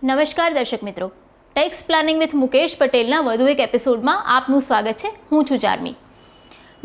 નમસ્કાર દર્શક મિત્રો, ટેક્સ પ્લાનિંગ વિથ મુકેશ પટેલના વધુ એક એપિસોડમાં આપનું સ્વાગત છે. હું છું ચાર્મી.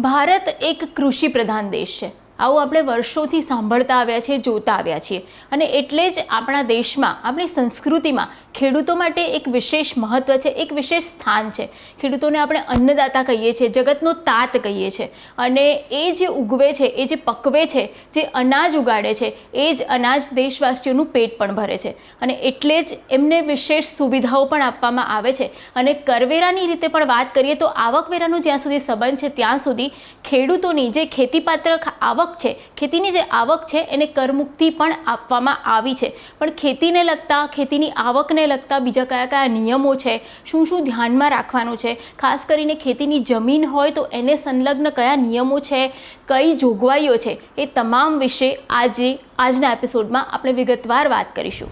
ભારત એક કૃષિ પ્રધાન દેશ છે. આવું આપણે વર્ષોથી સાંભળતા આવ્યા છીએ, જોતા આવ્યા છીએ, અને એટલે જ આપણા દેશમાં, આપણી સંસ્કૃતિમાં ખેડૂતો માટે એક વિશેષ મહત્ત્વ છે, એક વિશેષ સ્થાન છે. ખેડૂતોને આપણે અન્નદાતા કહીએ છીએ, જગતનો તાત કહીએ છીએ, અને એ જે ઉગવે છે, એ જે પકવે છે, જે અનાજ ઉગાડે છે, એ જ અનાજ દેશવાસીઓનું પેટ પણ ભરે છે. અને એટલે જ એમને વિશેષ સુવિધાઓ પણ આપવામાં આવે છે. અને કરવેરાની રીતે પણ વાત કરીએ તો આવકવેરાનો જ્યાં સુધી સંબંધ છે ત્યાં સુધી ખેડૂતોની જે ખેતીપાત્ર આવક છે, ખેતીની જે આવક છે, એને કરમુક્તિ પણ આપવામાં આવી છે. પણ ખેતીને લગતા, ખેતીની આવકને લગતા બીજા કયા કયા નિયમો છે, શું શું ધ્યાનમાં રાખવાનું છે, ખાસ કરીને ખેતીની જમીન હોય તો એને સંલગ્ન કયા નિયમો છે, કઈ જોગવાઈઓ છે, એ તમામ વિશે આજના એપિસોડમાં આપણે વિગતવાર વાત કરીશું.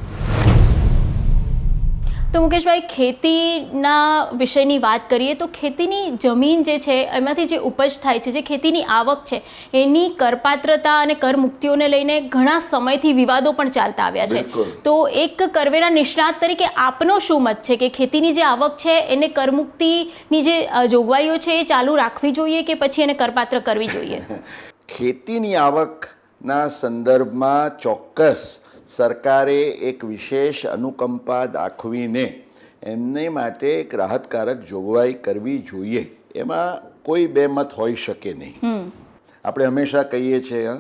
તો મુકેશભાઈ, ખેતીના વિષયની વાત કરીએ તો ખેતીની જમીન જે છે, એમાંથી જે ઉપજ થાય છે, જે ખેતીની આવક છે, એની કરપાત્રતા અને કરમુક્તિઓને લઈને ઘણા સમયથી વિવાદો પણ ચાલતા આવ્યા છે. તો એક કરવેરા નિષ્ણાત તરીકે આપનો શું મત છે કે ખેતીની જે આવક છે એને કરમુક્તિની જે જોગવાઈઓ છે એ ચાલુ રાખવી જોઈએ કે પછી એને કરપાત્ર કરવી જોઈએ? ખેતીની આવકના સંદર્ભમાં ચોક્કસ સરકારે એક વિશેષ અનુકંપા દાખવીને એમને માટે એક રાહતકારક જોગવાઈ કરવી જોઈએ. એમાં કોઈ બેમત હોઈ શકે નહીં. આપણે હંમેશા કહીએ છીએ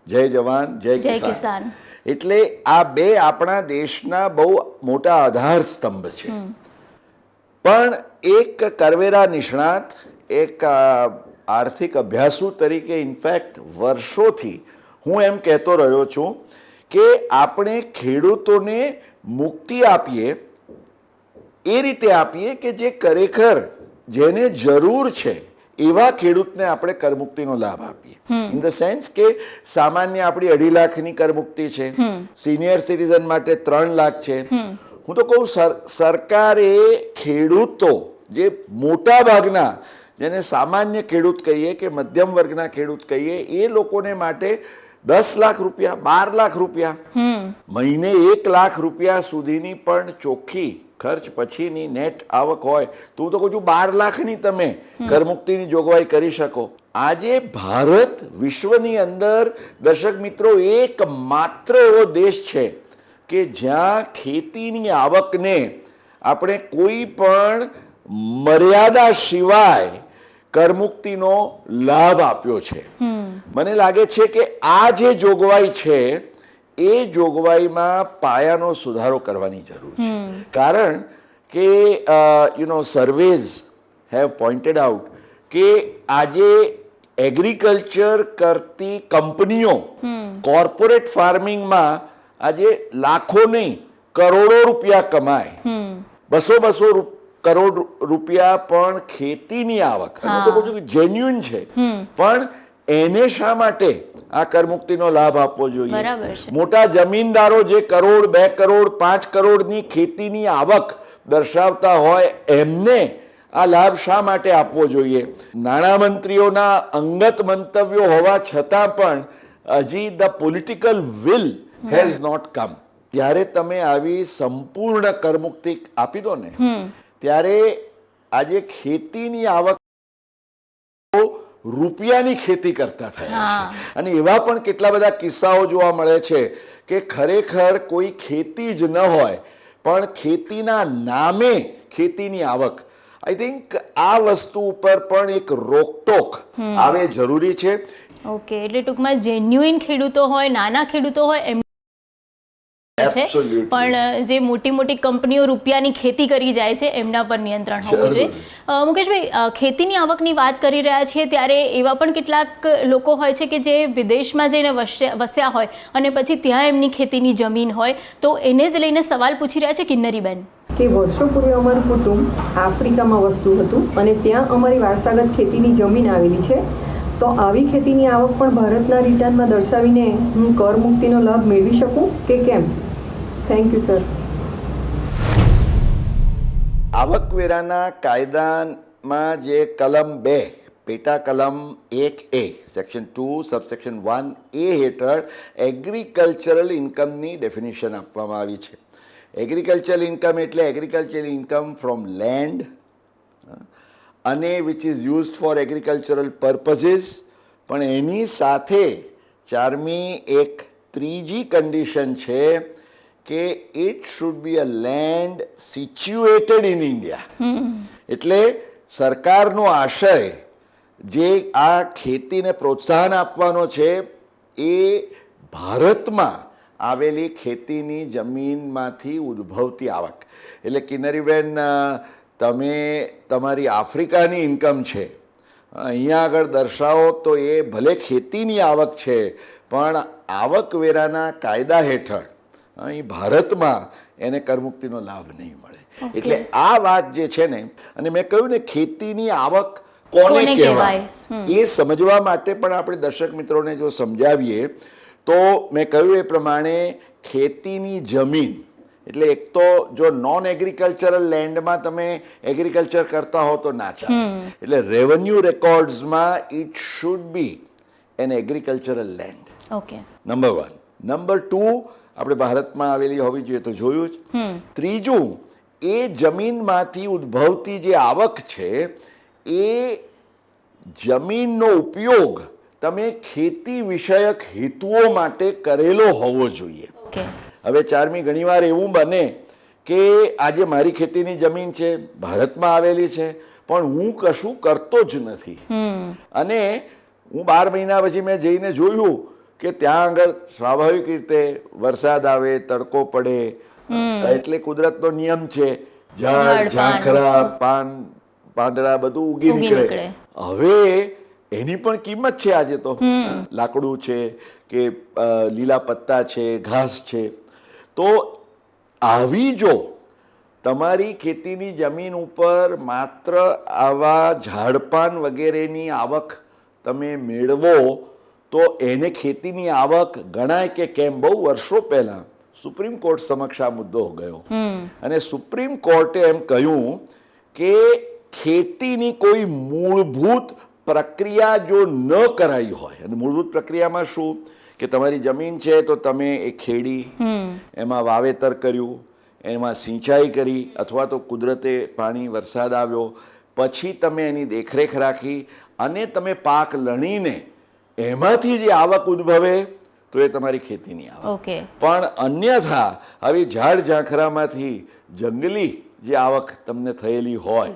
જય જવાન જય કિસાન. એટલે આ બે આપણા દેશના બહુ મોટા આધાર સ્તંભ છે. પણ એક કરવેરા નિષ્ણાત, એક આર્થિક અભ્યાસુ તરીકે ઇનફેક્ટ વર્ષોથી હું એમ કહેતો રહ્યો છું કે આપણે ખેડૂતોને મુક્તિ આપીએ, એ રીતે આપીએ કે જે ખરેખર જેને જરૂર છે એવા ખેડૂતને આપણે કરમુક્તિનો લાભ આપીએ. ઇન ધ સેન્સ કે સામાન્ય આપણી 2.5 લાખની કરમુક્તિ છે, સિનિયર સિટીઝન માટે 3 લાખ છે. હું તો કહું સરકારે ખેડૂતો, જે મોટા ભાગના, જેને સામાન્ય ખેડૂત કહીએ કે મધ્યમ વર્ગના ખેડૂત કહીએ, એ લોકોને માટે 10 લાખ રૂપિયા, 12 લાખ રૂપિયા, મહિને 1 લાખ રૂપિયા સુધીની પણ ચોખ્ખી ખર્ચ પછીની નેટ આવક હોય તો હું તો કહું છું 12 લાખની તમે કરમુક્તિની જોગવાઈ કરી શકો. આજે ભારત વિશ્વની અંદર, દર્શક મિત્રો, એકમાત્ર એવો દેશ છે કે જ્યાં ખેતીની આવકને આપણે કોઈ પણ મર્યાદા સિવાય કરમુક્તિનો લાભ આપ્યો છે. મને લાગે છે કે આ જે જોગવાઈ છે એ જોગવાઈમાં પાયાનો સુધારો કરવાની જરૂર છે. કારણ કે સર્વેઝ હેવ પોઇન્ટેડ આઉટ કે આજે એગ્રીકલ્ચર કરતી કંપનીઓ કોર્પોરેટ ફાર્મિંગમાં આજે લાખો નહીં કરોડો રૂપિયા કમાય, 200 કરોડ રૂપિયા પણ ખેતીની આવક, હું તો કહું છું કે જેન્યુઇન છે, પણ એને શા માટે આ કરમુક્તિનો લાભ આપવો જોઈએ? મોટા જમીનદારો જે 1 કરોડ, 2 કરોડ, 5 કરોડની ખેતીની આવક દર્શાવતા હોય એમને આ લાભ શા માટે આપવો જોઈએ? નાણામંત્રીઓના અંગત મંતવ્યો હોવા છતાં પણ હજી the political will has not come. ત્યારે તમે આવી સંપૂર્ણ કરમુક્તિ આપી દો ને, ત્યારે આજે ખેતીની આવક રૂપિયાની ખેતી કરતા થયા છે. અને એવા પણ કેટલા બધા કિસ્સાઓ જોવા મળે છે કે ખરેખર કોઈ ખેતી જ ન હોય પણ ખેતીના નામે ખેતીની આવક. આઈ થિંક આ વસ્તુ ઉપર પણ એક રોકટોક આવે જરૂરી છે. ઓકે, એટલે ટૂંકમાં જેન્યુઇન ખેડૂતો હોય, નાના ખેડૂતો હોય એમ છે, પણ જે મોટી મોટી કંપનીઓ રૂપિયાની ખેતી કરી જાય છે એમના પર નિયંત્રણ હોવું જોઈએ. મુકેશભાઈ, ખેતીની આવકની વાત કરી રહ્યા છીએ ત્યારે એવા પણ કેટલાક લોકો હોય છે કે જે વિદેશમાં જઈને વસ્યા હોય અને પછી ત્યાં એમની ખેતીની જમીન હોય, તો એને જ લઈને સવાલ પૂછી રહ્યા છે કિન્નરીબેન કે વર્ષો પૂર્વે અમારું કુટુંબ આફ્રિકામાં વસતું હતું અને ત્યાં અમારી વારસાગત ખેતીની જમીન આવેલી છે. તો આવી ખેતીની આવક પણ ભારતના રિટર્નમાં દર્શાવીને હું કરમુક્તિનો લાભ મેળવી શકું કે કેમ? Thank you sir. આવકવેરાના કાયદામાં જે કલમ 2, પેટા કલમ 1A, સેક્શન 2 સબસેક્શન 1A હેઠળ એગ્રીકલ્ચરલ ઇન્કમની ડેફિનેશન આપવામાં આવી છે. એગ્રીકલ્ચરલ ઇન્કમ એટલે એગ્રીકલ્ચરલ ઇન્કમ ફ્રોમ લેન્ડ અને which is used for agricultural purposes. પણ એની સાથે ચારમી એક ત્રીજી કન્ડિશન છે કે it should be a land situated in India. એટલે સરકારનો આશય જે આ ખેતીને પ્રોત્સાહન આપવાનો છે એ ભારતમાં આવેલી ખેતીની જમીનમાંથી ઉદ્ભવતી આવક. એટલે કિન્નરીબેન, તમે તમારી આફ્રિકાની ઇન્કમ છે અહીંયા આગળ દર્શાવો તો એ ભલે ખેતીની આવક છે પણ આવકવેરાના કાયદા હેઠળ અહીં ભારતમાં એને કરમુક્તિનો લાભ નહીં મળે. એટલે આ વાત જે છે ને, અને મેં કહ્યું ને ખેતીની આવક કોને કહેવાય એ સમજવા માટે પણ આપણે દર્શક મિત્રોને જો સમજાવીએ તો મેં કહ્યું એ પ્રમાણે ખેતીની જમીન એટલે એક તો જો નોન એગ્રીકલ્ચરલ લેન્ડમાં તમે એગ્રીકલ્ચર કરતા હો તો ના ચાલે. એટલે રેવન્યુ રેકોર્ડ્સમાં it should be an agricultural land. Okay, number 1. Number 2, આપણે ભારતમાં આવેલી હોવી જોઈએ તો જોયું જ. ત્રીજું, એ જમીનમાંથી ઉદ્ભવતી જે આવક છે એ જમીનનો ઉપયોગ તમે ખેતી વિષયક હેતુઓ માટે કરેલો હોવો જોઈએ. ઓકે, હવે ચારમી, ઘણીવાર એવું બને કે આજે મારી ખેતીની જમીન છે, ભારતમાં આવેલી છે, પણ હું કશું કરતો જ નથી અને હું 12 મહિના પછી મેં જઈને જોયું કે ત્યાં આગળ સ્વાભાવિક રીતે વરસાદ આવે, તડકો પડે, એટલે કુદરતનો નિયમ છે, ઝાડ ઝાંખરા પાંદડા બધું ઉગી નીકળે. હવે એની પણ કિંમત છે આજે તો. લાકડું છે કે લીલા પત્તા છે, ઘાસ છે. તો આવી જો તમારી ખેતીની જમીન ઉપર માત્ર આવા ઝાડપાન વગેરેની આવક તમે મેળવો તો એને ખેતીની આવક ગણાય કે કેમ? બહુ વર્ષો પહેલા સુપ્રીમ કોર્ટ સમક્ષ આ મુદ્દો ગયો અને સુપ્રીમ કોર્ટે એમ કહ્યું કે ખેતીની કોઈ મૂળભૂત પ્રક્રિયા જો ન કરાઈ હોય, અને મૂળભૂત પ્રક્રિયામાં શું કે તમારી જમીન છે તો તમે એ ખેડી, એમાં વાવેતર કર્યું, એમાં સિંચાઈ કરી, અથવા તો કુદરતે પાણી વરસાદ આવ્યો પછી તમે એની દેખરેખ રાખી અને તમે પાક લણીને એમાંથી જે આવક ઉદ્ભવે તો એ તમારી ખેતીની આવક. પણ અન્યથા આવી ઝાડ ઝાંખરામાંથી જંગલી જે આવક તમને થયેલી હોય,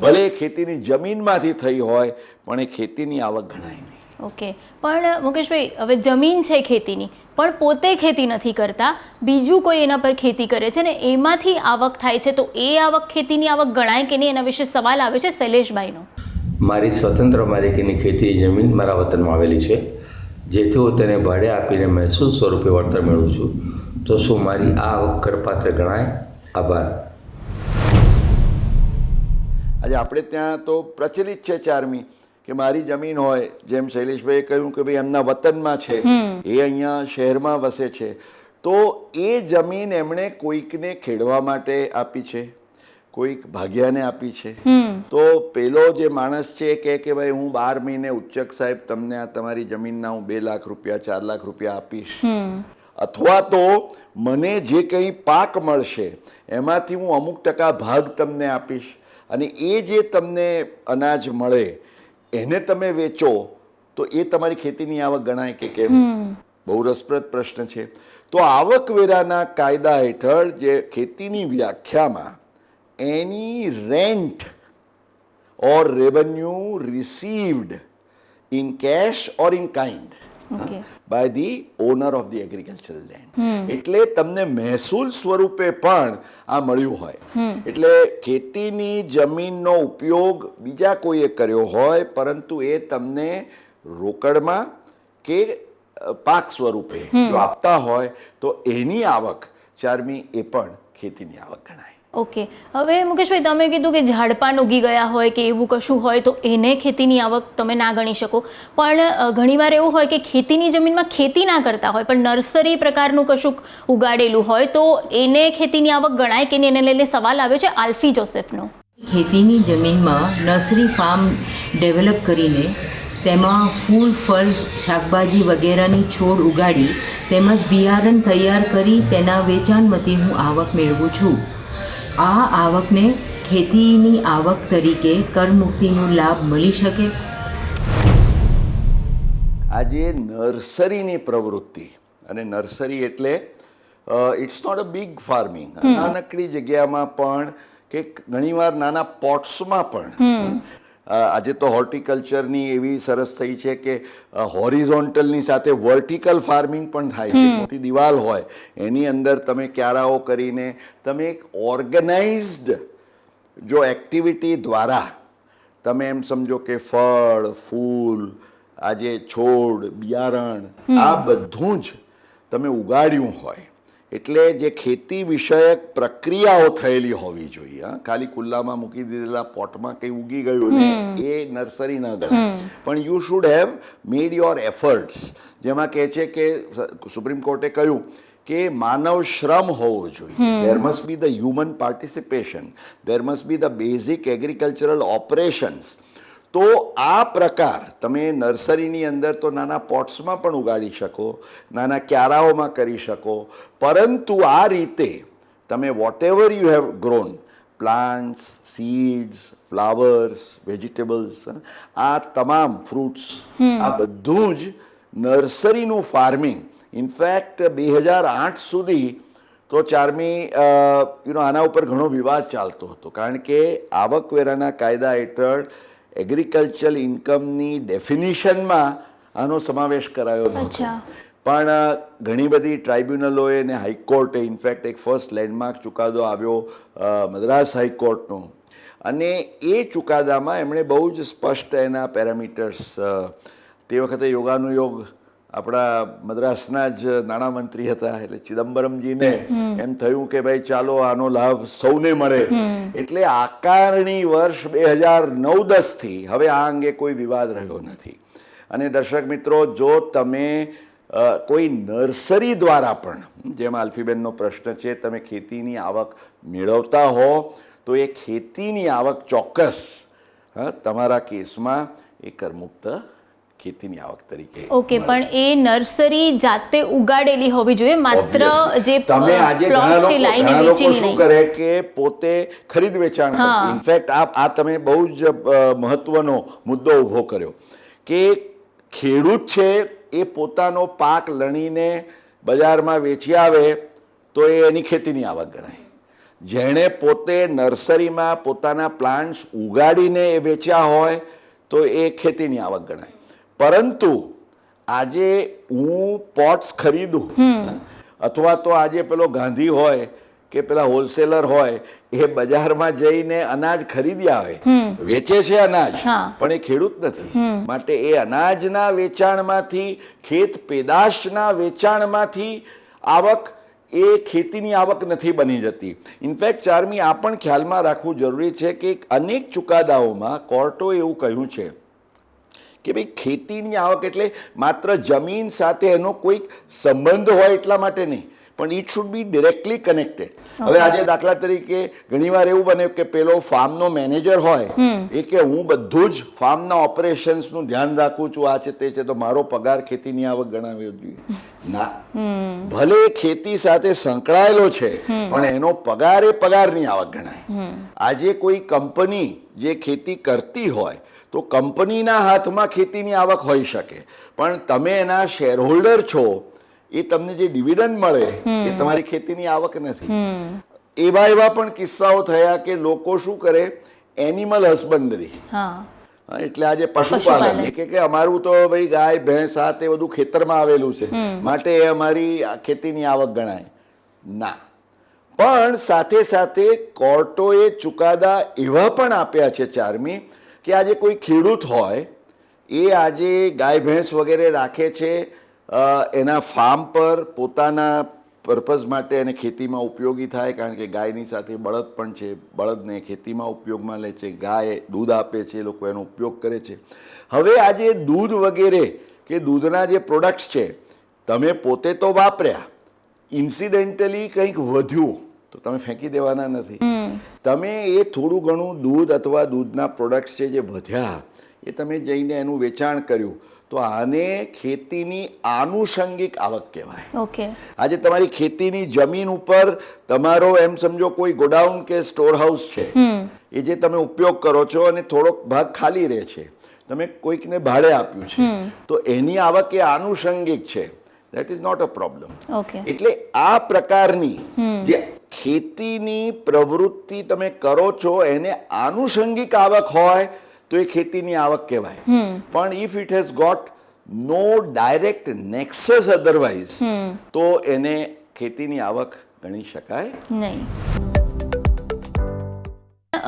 ભલે ખેતીની જમીનમાંથી થઈ હોય, પણ એ ખેતીની આવક ગણાય નહીં. ઓકે, પણ મુકેશભાઈ, હવે જમીન છે ખેતીની પણ પોતે ખેતી નથી કરતા, બીજું કોઈ એના પર ખેતી કરે છે ને એમાંથી આવક થાય છે, તો એ આવક ખેતીની આવક ગણાય કે નહીં? એના વિશે સવાલ આવે છે શૈલેષભાઈનો. મારી સ્વતંત્ર માલિકીની ખેતી જમીન મારા વતનમાં આવેલી છે, જેથી હું તેને ભાડે આપીને મહેસૂલ સ્વરૂપે વળતર મેળવું છું, તો શું મારી આ આવક કરપાત્ર ગણાય? આભાર. આજે આપણે ત્યાં તો પ્રચલિત છે ચારમી કે મારી જમીન હોય, જેમ શૈલેષભાઈએ કહ્યું કે ભાઈ એમના વતનમાં છે, એ અહીંયા શહેરમાં વસે છે, તો એ જમીન એમણે કોઈકને ખેડવા માટે આપી છે, કોઈક ભાગ્યાને આપી છે. તો પેલો જે માણસ છે કે ભાઈ હું 12 મહિને ઉચ્ચક સાહેબ તમને આ તમારી જમીનના હું 2 લાખ રૂપિયા 4 લાખ રૂપિયા આપીશ, અથવા તો મને જે કંઈ પાક મળશે એમાંથી હું અમુક ટકા ભાગ તમને આપીશ અને એ જે તમને અનાજ મળે એને તમે વેચો તો એ તમારી ખેતીની આવક ગણાય કે કેમ? બહુ રસપ્રદ પ્રશ્ન છે. તો આવકવેરાના કાયદા હેઠળ જે ખેતીની વ્યાખ્યામાં એની rent or revenue received in cash or in kind by the owner of the agricultural land, એટલે તમને મહેસૂલ સ્વરૂપે પણ આ મળ્યું હોય. એટલે ખેતીની જમીનનો ઉપયોગ બીજા કોઈએ કર્યો હોય પરંતુ એ તમને રોકડમાં કે પાક સ્વરૂપે જો આપતા હોય તો એની આવક ચારમી એ પણ ખેતીની આવક ગણાય. ઓકે, હવે મુકેશભાઈ, તમે કીધું કે ઝાડપાન ઉગી ગયા હોય કે એવું કશું હોય તો એને ખેતીની આવક તમે ના ગણી શકો, પણ ઘણીવાર એવું હોય કે ખેતીની જમીનમાં ખેતી ના કરતા હોય પણ નર્સરી પ્રકારનું કશુંક ઉગાડેલું હોય તો એને ખેતીની આવક ગણાય કે નહીં? એને લઈને સવાલ આવ્યો છે આલ્ફી જોસેફનો. ખેતીની જમીનમાં નર્સરી ફાર્મ ડેવલપ કરીને તેમાં ફૂલ ફળ શાકભાજી વગેરેની છોડ ઉગાડી તેમજ બિયારણ તૈયાર કરી તેના વેચાણમાંથી હું આવક મેળવું છું. આ આવકને ખેતીની આવક તરીકે કરમુક્તિનો લાભ મળી શકે. આજે નર્સરીની પ્રવૃત્તિ, અને નર્સરી એટલે it's not a big farming, નાનકડી જગ્યામાં પણ કે ઘણીવાર નાના પોટ્સમાં પણ. આજે તો હોર્ટિકલ્ચરની એવી સરસ થઈ છે કે હોરિઝોન્ટલની સાથે વર્ટિકલ ફાર્મિંગ પણ થાય છે. મોટી દિવાલ હોય એની અંદર તમે ક્યારાઓ કરીને તમે એક ઓર્ગેનાઇઝડ જો એક્ટિવિટી દ્વારા તમે એમ સમજો કે ફળ, ફૂલ, આજે છોડ, બિયારણ આ બધું જ તમે ઉગાડ્યું હોય, એટલે જે ખેતી વિષયક પ્રક્રિયાઓ થયેલી હોવી જોઈએ. ખાલી ખુલ્લામાં મૂકી દીધેલા પોટમાં કંઈ ઉગી ગયું ને એ નર્સરી ન ગણાય, પણ you should have made your efforts. જેમાં કહે છે કે સુપ્રીમ કોર્ટે કહ્યું કે માનવ શ્રમ હોવો જોઈએ. There must be the human participation, there must be the basic agricultural operations. તો આ પ્રકાર તમે નર્સરીની અંદર તો નાના પોટ્સમાં પણ ઉગાડી શકો, નાના ક્યારાઓમાં કરી શકો, પરંતુ આ રીતે તમે whatever you have grown, plants, seeds, flowers, vegetables, આ તમામ ફ્રૂટ્સ, આ બધું જ નર્સરીનું ફાર્મિંગ. ઇનફેક્ટ 2008 સુધી તો ચાર્મી આના ઉપર ઘણો વિવાદ ચાલતો હતો, કારણ કે આવકવેરાના કાયદા હેઠળ એગ્રીકલ્ચરલ ઇન્કમની ડેફિનિશનમાં આનો સમાવેશ કરાયો નહોતો. પણ ઘણી બધી ટ્રાઇબ્યુનલોએ ને હાઈકોર્ટે ઇનફેક્ટ એક ફર્સ્ટ લેન્ડમાર્ક ચુકાદો આવ્યો મદ્રાસ હાઈકોર્ટનો, અને એ ચુકાદામાં એમણે બહુ જ સ્પષ્ટ એના પેરામીટર્સ, તે વખતે યોગાનુયોગ આપણા મદ્રાસના જ નાણામંત્રી હતા એટલે ચિદમ્બરમજીને એમ થયું કે ભાઈ ચાલો આનો લાભ સૌને મળે, એટલે આકારણી વર્ષ 2009-10થી હવે આ અંગે કોઈ વિવાદ રહ્યો નથી. અને દર્શક મિત્રો, જો તમે કોઈ નર્સરી દ્વારા પણ, જેમ આલ્ફીબેનનો પ્રશ્ન છે, તમે ખેતીની આવક મેળવતા હો તો એ ખેતીની આવક ચોક્કસ તમારા કેસમાં એ કરમુક્ત ખેતીની આવક તરીકે. ઓકે, પણ એ નર્સરી જાતે ઉગાડેલી હોવી જોઈએ, માત્ર જે તમે આજે ઘણા લોકો શું કરે કે પોતે ખરીદ વેચાણ કરે. ઇનફેક્ટ આ તમે બહુ જ મહત્વનો મુદ્દો ઊભો કર્યો કે ખેડૂત છે એ પોતાનો પાક લણીને બજારમાં વેચી આવે તો એ એની ખેતીની આવક ગણાય. જેણે પોતે નર્સરીમાં પોતાના પ્લાન્ટ્સ ઉગાડીને એ વેચ્યા હોય તો એ ખેતીની આવક ગણાય. પરંતુ આજે હું પોટ્સ ખરીદું, અથવા તો આજે પેલો ગાંધી હોય કે પેલા હોલસેલર હોય એ બજારમાં જઈને અનાજ ખરીદી આવે, વેચે છે અનાજ, પણ એ ખેડૂત નથી. માટે એ અનાજના વેચાણમાંથી, ખેત પેદાશના વેચાણમાંથી આવક એ ખેતીની આવક નથી બની જતી. ઇનફેક્ટ ચાર્મી, આ પણ ખ્યાલમાં રાખવું જરૂરી છે કે અનેક ચુકાદાઓમાં કોર્ટોએ એવું કહ્યું છે કે ભાઈ ખેતીની આવક એટલે માત્ર જમીન સાથે એનો કોઈક સંબંધ હોય એટલા માટે નહીં, પણ it should B directly connected. હવે આજે દાખલા તરીકે ઘણીવાર એવું બને કે પેલો ફાર્મનો મેનેજર હોય એ કે હું બધું જ ફાર્મના ઓપરેશન્સનું ધ્યાન રાખું છું, આ છે તે છે, તો મારો પગાર ખેતીની આવક ગણાવવો જોઈએ. ના, ભલે ખેતી સાથે સંકળાયેલો છે પણ એનો પગાર એ પગારની આવક ગણાય. આજે કોઈ કંપની જે ખેતી કરતી હોય તો કંપનીના હાથમાં ખેતીની આવક હોઈ શકે, પણ તમે એના શેરહોલ્ડર છો, એ તમને જે ડિવિડન્ડ મળે એ તમારી ખેતીની આવક નથી. એવા પણ કિસ્સાઓ થયા કે લોકો શું કરે, એનિમલ હસબન્ડરી, એટલે આજે પશુપાલન, કે અમારું તો ભાઈ ગાય ભેંસ આ તે બધું ખેતરમાં આવેલું છે માટે એ અમારી ખેતીની આવક ગણાય. ના, પણ સાથે સાથે કોર્ટોએ ચુકાદા એવા પણ આપ્યા છે ચાર્મી કે આજે કોઈ ખેડૂત હોય એ આજે ગાય ભેંસ વગેરે રાખે છે, એના ફાર્મ પર પોતાના પર્પઝ માટે અને ખેતીમાં ઉપયોગી થાય, કારણ કે ગાયની સાથે બળદ પણ છે, બળદને ખેતીમાં ઉપયોગમાં લે છે, ગાય દૂધ આપે છે, એ લોકો એનો ઉપયોગ કરે છે. હવે આજે દૂધ વગેરે કે દૂધના જે પ્રોડક્ટ્સ છે તમે પોતે તો વાપર્યા, ઇન્સિડેન્ટલી કંઈક વધ્યું તો તમે ફેંકી દેવાના નથી. તમે એ થોડું ઘણું દૂધ અથવા દૂધના પ્રોડક્ટ્સ છે જે વધ્યા એ તમે જઈને એનું વેચાણ કર્યું તો આને ખેતીની આનુષંગિક આવક કહેવાય. ઓકે. આજે તમારી ખેતીની જમીન ઉપર તમારો એમ સમજો કોઈ ગોડાઉન કે સ્ટોર હાઉસ છે, એ જે તમે ઉપયોગ કરો છો અને થોડોક ભાગ ખાલી રહે છે, તમે કોઈકને ભાડે આપ્યું છે, તો એની આવક એ આનુષંગિક છે. That is not a problem. Okay. એટલે આ પ્રકારની જે ખેતીની પ્રવૃત્તિ તમે કરો છો એને આનુષંગિક આવક હોય તો એ ખેતીની આવક કહેવાય. પણ if it has got no direct nexus otherwise તો એને ખેતીની આવક ગણી શકાય નહીં.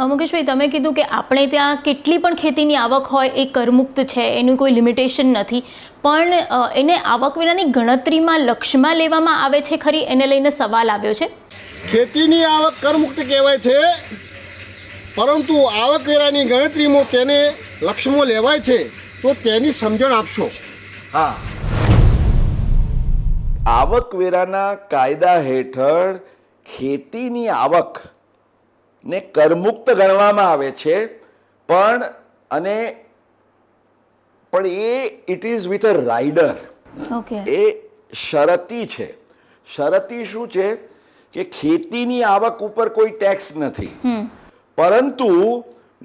મુકેશભાઈ, તમે કીધું કે આપણે ત્યાં કેટલી પણ ખેતીની આવક હોય એ કરમુક્ત છે, એનું કોઈ લિમિટેશન નથી, પણ એને આવકવેરાની ગણતરીમાં લક્ષમાં લેવામાં આવે છે ખરી? એને લઈને સવાલ આવ્યો છે. ખેતીની આવક કરમુક્ત કહેવાય છે, પરંતુ આવકવેરાની ગણતરીમાં તેને લક્ષમાં લેવાય છે, તો તેની સમજણ આપશો. હા, આવકવેરાના કાયદા હેઠળ ખેતીની આવક ને કરમુક્ત ગણવામાં આવે છે, પણ એ it is with a rider. Okay. એ શરતી છે. શરતી શું છે કે ખેતીની આવક ઉપર કોઈ ટેક્સ નથી, પરંતુ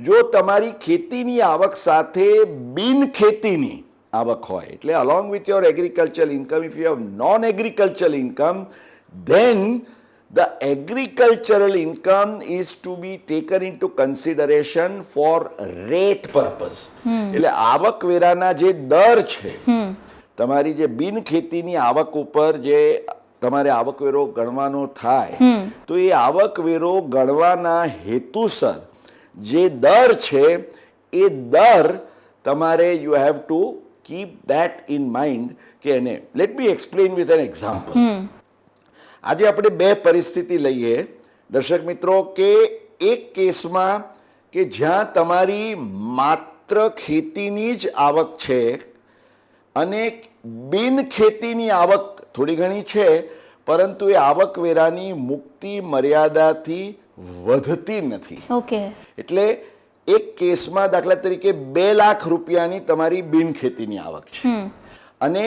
જો તમારી ખેતીની આવક સાથે બિન ખેતીની આવક હોય, એટલે along with your agricultural income, if you have non agricultural income, then the agricultural income is to be taken into consideration for rate purpose. એટલે આવકવેરાના જે દર છે, તમારી જે બિન ખેતીની આવક ઉપર જે તમારે આવકવેરો ગણવાનો થાય, તો એ આવકવેરો ગણવાના હેતુસર જે દર છે એ દર તમારે you have to keep that in mind કે એને let me explain with an example. આજે આપણે બે પરિસ્થિતિ લઈએ દર્શક મિત્રો, કે એક કેસમાં કે જ્યાં તમારી માત્ર ખેતીની જ આવક છે અને બિન ખેતીની આવક થોડી ઘણી છે, પરંતુ એ આવકવેરાની મુક્તિ મર્યાદાથી વધતી નથી. ઓકે. એટલે એક કેસમાં દાખલા તરીકે 2 લાખ રૂપિયાની તમારી બિન ખેતીની આવક છે અને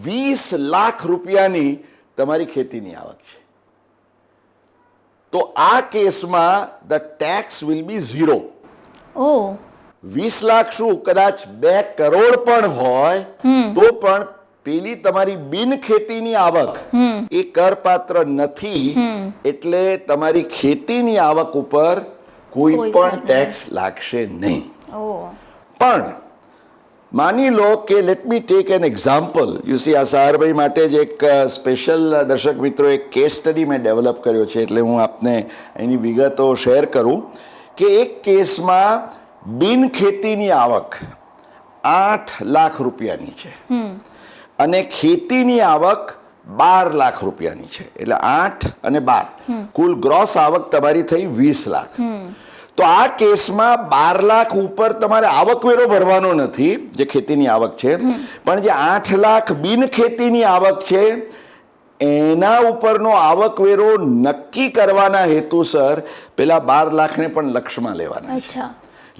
20 લાખ રૂપિયાની તમારી ખેતીની આવક છે, તો આ કેસમાં ધ ટેક્સ વિલ બી 0. ઓ. 20 લાખ શું, કદાચ 2 કરોડ પણ હોય તો પણ પેલી તમારી બિન ખેતીની આવક એ કરપાત્ર નથી, એટલે તમારી ખેતીની આવક ઉપર કોઈ પણ ટેક્સ લાગશે નહીં. પણ માની લો કે let me tech an example. You C, આ સારભાઈ માટે જ એક સ્પેશિયલ દર્શક મિત્રો એક કેસ સ્ટડી મેં ડેવલપ કર્યો છે, એટલે હું આપને એની વિગતો શેર કરું કે એક કેસમાં બિન ખેતીની આવક 8 લાખ રૂપિયાની છે અને ખેતીની આવક 12 લાખ રૂપિયાની છે, એટલે 8 અને 12 કુલ ગ્રોસ આવક તમારી થઈ 20 લાખ. તો આ કેસમાં 12 લાખ ઉપર તમારે આવકવેરો ભરવાનો નથી, જે ખેતીની આવક છે, પણ જે 8 લાખ બિન ખેતીની આવક છે એના ઉપરનો આવકવેરો નક્કી કરવાના હેતુસર પેલા 12 લાખને પણ લક્ષમાં લેવાના છે.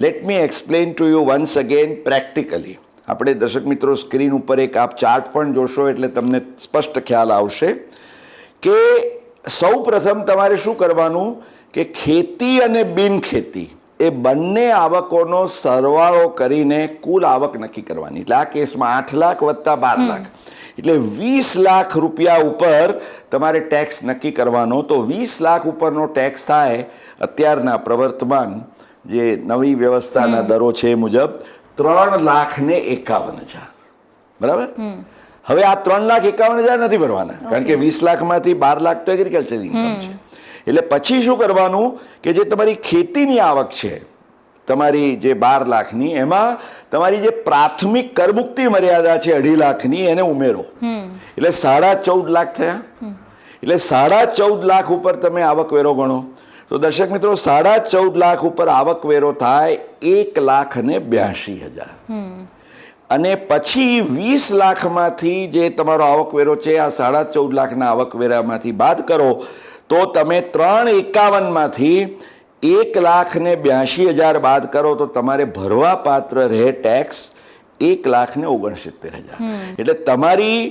Let me explain to you once again practically. આપણે દર્શક મિત્રો સ્ક્રીન ઉપર એક આપ ચાર્ટ પણ જોશો એટલે તમને સ્પષ્ટ ખ્યાલ આવશે કે સૌ પ્રથમ તમારે શું કરવાનું કે ખેતી અને બિન ખેતી એ બંને આવકોનો સરવાળો કરીને કુલ આવક નક્કી કરવાની. એટલે આ કેસમાં 8 લાખ વત્તા 12 લાખ એટલે 20 લાખ રૂપિયા ઉપર તમારે ટેક્સ નક્કી કરવાનો. તો 20 લાખ ઉપરનો ટેક્સ થાય અત્યારના પ્રવર્તમાન જે નવી વ્યવસ્થાના દરો છે એ મુજબ 3,51,000. બરાબર. હવે આ 3,51,000 નથી ભરવાના, કારણ કે 20 લાખમાંથી 12 લાખ તો એગ્રીકલ્ચર ઇન્કમ છે. એટલે પછી શું કરવાનું કે જે તમારી ખેતીની આવક છે તમારી જે 12 લાખની, એમાં તમારી જે પ્રાથમિક કરમુક્તિ મર્યાદા છે 2.5 લાખની એને ઉમેરો, એટલે 14.5 લાખ થયા. એટલે 14.5 લાખ ઉપર તમે આવકવેરો ગણો તો દર્શક મિત્રો 14.5 લાખ ઉપર આવકવેરો થાય 1,82,000. અને પછી 20 લાખમાંથી જે તમારો આવકવેરો છે આ 14.5 લાખના આવકવેરામાંથી બાદ કરો તો તમે 3,51,000માંથી 1,82,000 બાદ કરો તો તમારે ભરવા પાત્ર રહે ટેક્સ 1,69,000. એટલે તમારી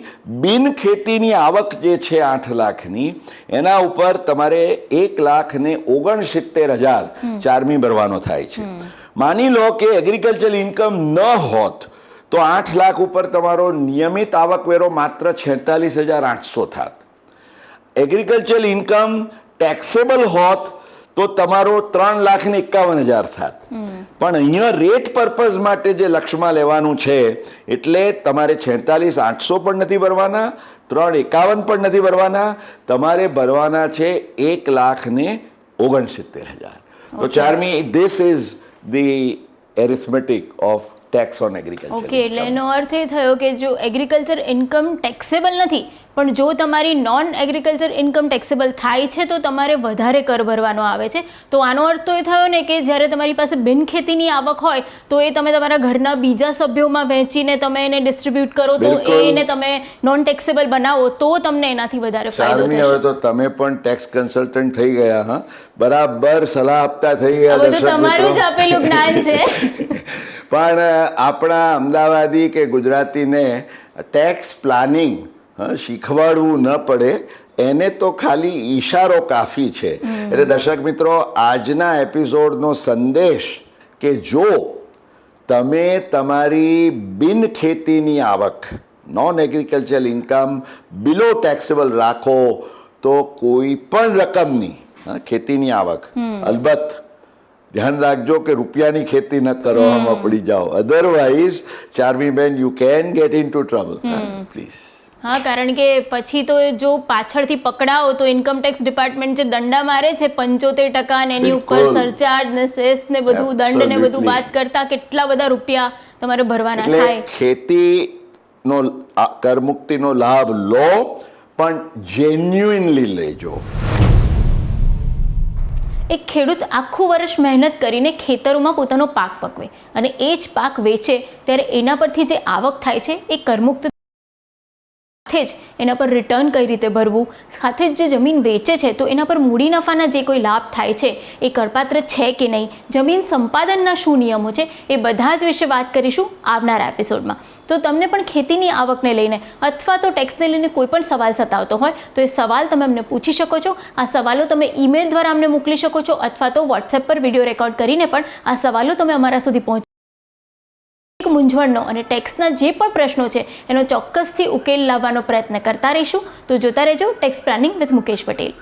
બિન ખેતીની આવક જે છે 8 લાખની, એના ઉપર તમારે 1,69,000 ચાર્મી ભરવાનો થાય છે. માની લો કે એગ્રીકલ્ચર ઇન્કમ ન હોત તો 8 લાખ ઉપર તમારો નિયમિત આવકવેરો માત્ર 46,800 થાત. એગ્રીકલ્ચર ઇન્કમ ટેક્સેબલ હોત તો તમારો 3,51,000 થાત. પણ અહીંયા રેટ પર્પઝ માટે જે લક્ષમાં લેવાનું છે એટલે તમારે 46,800 પણ નથી ભરવાના, 3,51,000 પણ નથી ભરવાના, તમારે ભરવાના છે 1,69,000. તો Charmi, this is the arithmetic of tax on agriculture. Okay, એટલે એનો અર્થ એ થયો કે જો એગ્રીકલ્ચર ઇન્કમ ટેક્સેબલ નથી, પણ જો તમારી નોન એગ્રીકલ્ચર ઇન્કમ ટેક્સેબલ થાય છે તો તમારે વધારે કર ભરવાનો આવે છે. તો આનો અર્થ તો એ થયો ને કે જ્યારે તમારી પાસે બિન ખેતીની આવક હોય તો એ તમે તમારા ઘરના બીજા સભ્યોમાં વહેંચીને તમે એને ડિસ્ટ્રીબ્યુટ કરો તો એને તમે નોન ટેક્સેબલ બનાવો તો તમને એનાથી વધારે ફાયદો થશે. હવે તો તમે પણ ટેક્સ કન્સલ્ટન્ટ થઈ ગયા. હા, બરાબર સલાહ આપતા થઈ ગયા. હવે તો તમારું જ આપેલું જ્ઞાન છે. પણ આપણા અમદાવાદી કે ગુજરાતીને ટેક્સ પ્લાનિંગ શીખવાડવું ન પડે, એને તો ખાલી ઈશારો કાફી છે. એટલે દર્શક મિત્રો, આજના એપિસોડનો સંદેશ કે જો તમે તમારી બિન ખેતીની આવક, નોન એગ્રીકલ્ચર ઇન્કમ બિલો ટેક્સેબલ રાખો તો કોઈ પણ રકમની ખેતીની આવક, અલબત્ત ધ્યાન રાખજો કે રૂપિયાની ખેતી ન કરવામાં પડી જાઓ, અધરવાઇઝ ચાર્મીબેન you can get into trouble. Please. હા, કારણ કે પછી તો જો પાછળથી પકડાવો તો ઇન્કમ ટેક્સ ડિપાર્ટમેન્ટ જે દંડા મારે છે 75% ને એની ઉપર સરચાર્જ ને સેસ ને બધું દંડ ને બધું બાદ કરતા કેટલા બધા રૂપિયા તમારે ભરવાના થાય. એટલે ખેતીનો કરમુક્તિનો લાભ લો, પણ જેન્યુઇનલી લેજો. એક ખેડૂત આખું વર્ષ મહેનત કરીને ખેતરોમાં પોતાનો પાક પકવે અને એ જ પાક વેચે ત્યારે એના પરથી જે આવક થાય છે એ કરમુક્ત સાથે જ એના પર રિટર્ન કઈ રીતે ભરવું, સાથે જ જે જમીન વેચે છે તો એના પર મૂડી નફાના જે કોઈ લાભ થાય છે એ કરપાત્ર છે કે નહીં, જમીન સંપાદનના શું નિયમો છે, એ બધા જ વિશે વાત કરીશું આવનારા એપિસોડમાં. તો તમને પણ ખેતીની આવકને લઈને અથવા તો ટેક્સને લઈને કોઈ પણ સવાલ સતાવતો હોય તો એ સવાલ તમે અમને પૂછી શકો છો. આ સવાલો તમે ઈમેલ દ્વારા અમને મોકલી શકો છો અથવા તો વોટ્સએપ પર વિડીયો રેકોર્ડ કરીને પણ આ સવાલો તમે અમારા સુધી પહોંચી મૂંઝવણનો અને ટેક્સના જે પણ પ્રશ્નો છે એનો ચોક્કસથી ઉકેલ લાવવાનો પ્રયત્ન કરતા રહીશું. તો જોતા રહેજો tax planning with Mukesh Patel.